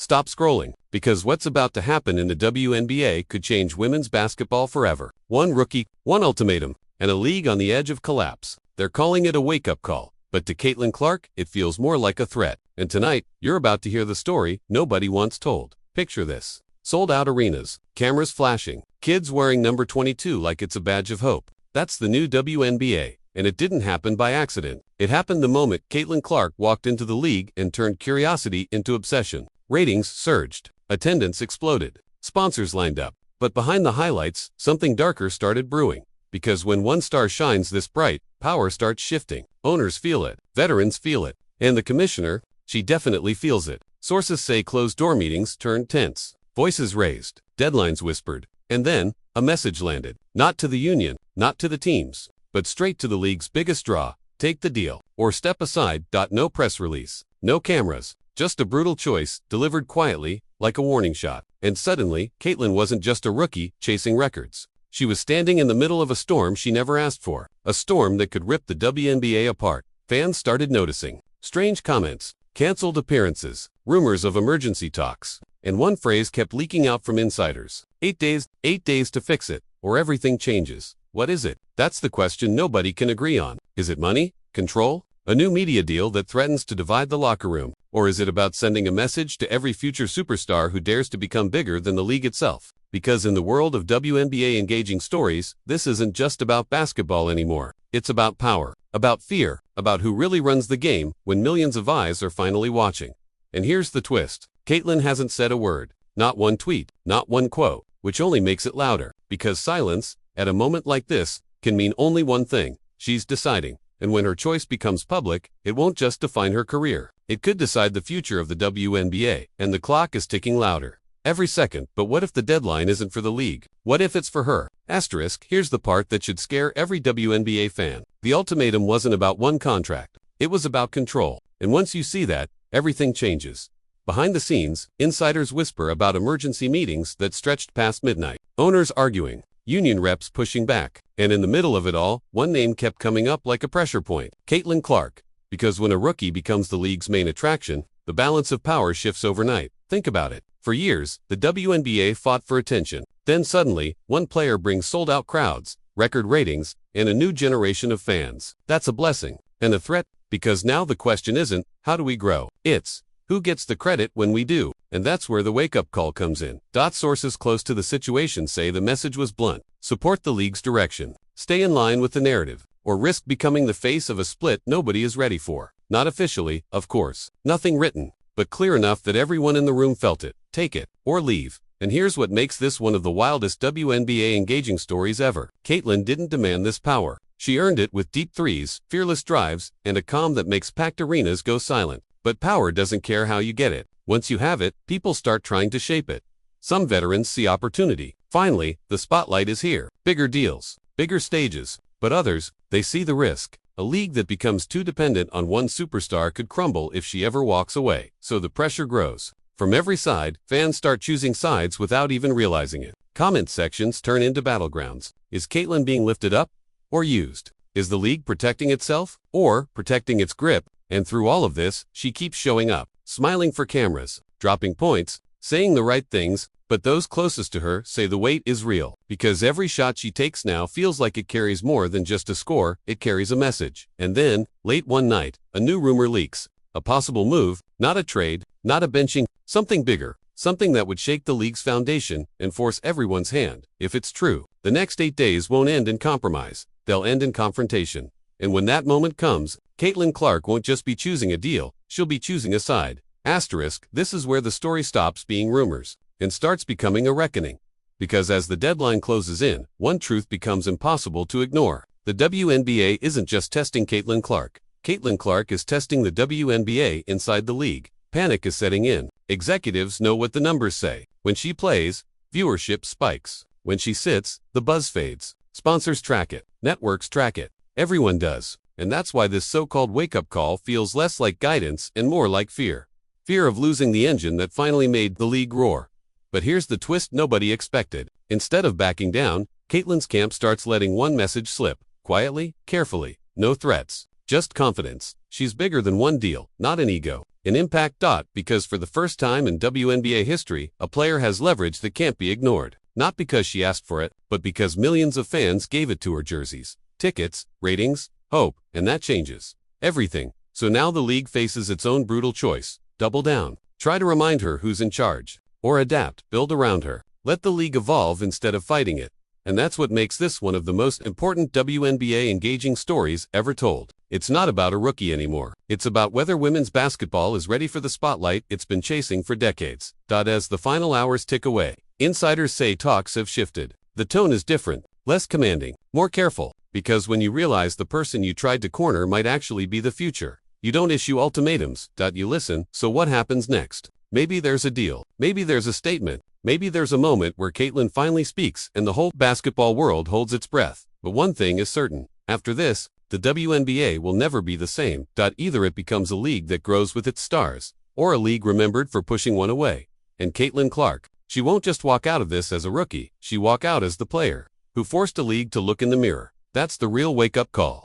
stop scrolling, because what's about to happen in the WNBA could change women's basketball forever. One rookie, one ultimatum, and a league on the edge of collapse. They're calling it a wake-up call, but to Caitlin Clark, it feels more like a threat. And tonight, you're about to hear the story nobody once told. Picture this. Sold-out arenas, cameras flashing, kids wearing number 22 like it's a badge of hope. That's the new WNBA, and it didn't happen by accident. It happened the moment Caitlin Clark walked into the league and turned curiosity into obsession. Ratings surged, attendance exploded, sponsors lined up. But behind the highlights, something darker started brewing. Because when one star shines this bright, power starts shifting. Owners feel it, veterans feel it, and the commissioner, she definitely feels it. Sources say closed-door meetings turned tense, voices raised, deadlines whispered, and then, a message landed. Not to the union, not to the teams, but straight to the league's biggest draw. Take the deal, or step aside. No press release, no cameras, just a brutal choice, delivered quietly, like a warning shot. And suddenly, Caitlin wasn't just a rookie chasing records. She was standing in the middle of a storm she never asked for. A storm that could rip the WNBA apart. Fans started noticing. Strange comments, canceled appearances, rumors of emergency talks. And one phrase kept leaking out from insiders. 8 days to fix it, or everything changes. What is it? That's the question nobody can agree on. Is it money? Control? A new media deal that threatens to divide the locker room? Or is it about sending a message to every future superstar who dares to become bigger than the league itself? Because in the world of WNBA engaging stories, this isn't just about basketball anymore. It's about power, about fear, about who really runs the game when millions of eyes are finally watching. And here's the twist. Caitlin hasn't said a word. Not one tweet, not one quote, which only makes it louder. Because silence, at a moment like this, can mean only one thing. She's deciding. And when her choice becomes public, it won't just define her career. It could decide the future of the WNBA. And the clock is ticking louder every second. But what if the deadline isn't for the league? What if it's for her? Asterisk, here's the part that should scare every WNBA fan. The ultimatum wasn't about one contract. It was about control. And once you see that, everything changes. Behind the scenes, insiders whisper about emergency meetings that stretched past midnight. Owners arguing, union reps pushing back. And in the middle of it all, one name kept coming up like a pressure point. Caitlin Clark. Because when a rookie becomes the league's main attraction, the balance of power shifts overnight. Think about it. For years, the WNBA fought for attention. Then suddenly, one player brings sold-out crowds, record ratings, and a new generation of fans. That's a blessing. And a threat, because now the question isn't, how do we grow? It's, who gets the credit when we do? And that's where the wake-up call comes in. Sources close to the situation say the message was blunt. Support the league's direction. Stay in line with the narrative, or risk becoming the face of a split nobody is ready for. Not officially, of course. Nothing written, but clear enough that everyone in the room felt it. Take it, or leave. And here's what makes this one of the wildest WNBA engaging stories ever. Caitlin didn't demand this power. She earned it with deep threes, fearless drives, and a calm that makes packed arenas go silent. But power doesn't care how you get it. Once you have it, people start trying to shape it. Some veterans see opportunity. Finally, the spotlight is here. Bigger deals, bigger stages. But others, they see the risk. A league that becomes too dependent on one superstar could crumble if she ever walks away. So the pressure grows. From every side, fans start choosing sides without even realizing it. Comment sections turn into battlegrounds. Is Caitlin being lifted up or used? Is the league protecting itself or protecting its grip? And through all of this, she keeps showing up, smiling for cameras, dropping points, saying the right things, but those closest to her say the weight is real. Because every shot she takes now feels like it carries more than just a score, it carries a message. And then, late one night, a new rumor leaks. A possible move, not a trade, not a benching, something bigger, something that would shake the league's foundation and force everyone's hand. If it's true, the next 8 days won't end in compromise. They'll end in confrontation. And when that moment comes, Caitlin Clark won't just be choosing a deal, she'll be choosing a side. Asterisk, this is where the story stops being rumors and starts becoming a reckoning. Because as the deadline closes in, one truth becomes impossible to ignore. The WNBA isn't just testing Caitlin Clark. Caitlin Clark is testing the WNBA inside the league. Panic is setting in. Executives know what the numbers say. When she plays, viewership spikes. When she sits, the buzz fades. Sponsors track it. Networks track it. Everyone does. And that's why this so-called wake-up call feels less like guidance and more like fear. Fear of losing the engine that finally made the league roar. But here's the twist nobody expected. Instead of backing down, Caitlin's camp starts letting one message slip. Quietly, carefully. No threats. Just confidence. She's bigger than one deal, not an ego. An impact. Because for the first time in WNBA history, a player has leverage that can't be ignored. Not because she asked for it, but because millions of fans gave it to her. Jerseys, tickets, ratings, hope, and that changes everything. So now the league faces its own brutal choice. Double down. Try to remind her who's in charge. Or adapt, build around her. Let the league evolve instead of fighting it. And that's what makes this one of the most important WNBA engaging stories ever told. It's not about a rookie anymore. It's about whether women's basketball is ready for the spotlight it's been chasing for decades. As the final hours tick away, insiders say talks have shifted. The tone is different, less commanding, more careful, because when you realize the person you tried to corner might actually be the future, you don't issue ultimatums. You listen. So what happens next? Maybe there's a deal. Maybe there's a statement. Maybe there's a moment where Caitlin finally speaks and the whole basketball world holds its breath. But one thing is certain. After this, the WNBA will never be the same. Either it becomes a league that grows with its stars, or a league remembered for pushing one away. And Caitlin Clark, she won't just walk out of this as a rookie, she walk out as the player who forced a league to look in the mirror. That's the real wake-up call.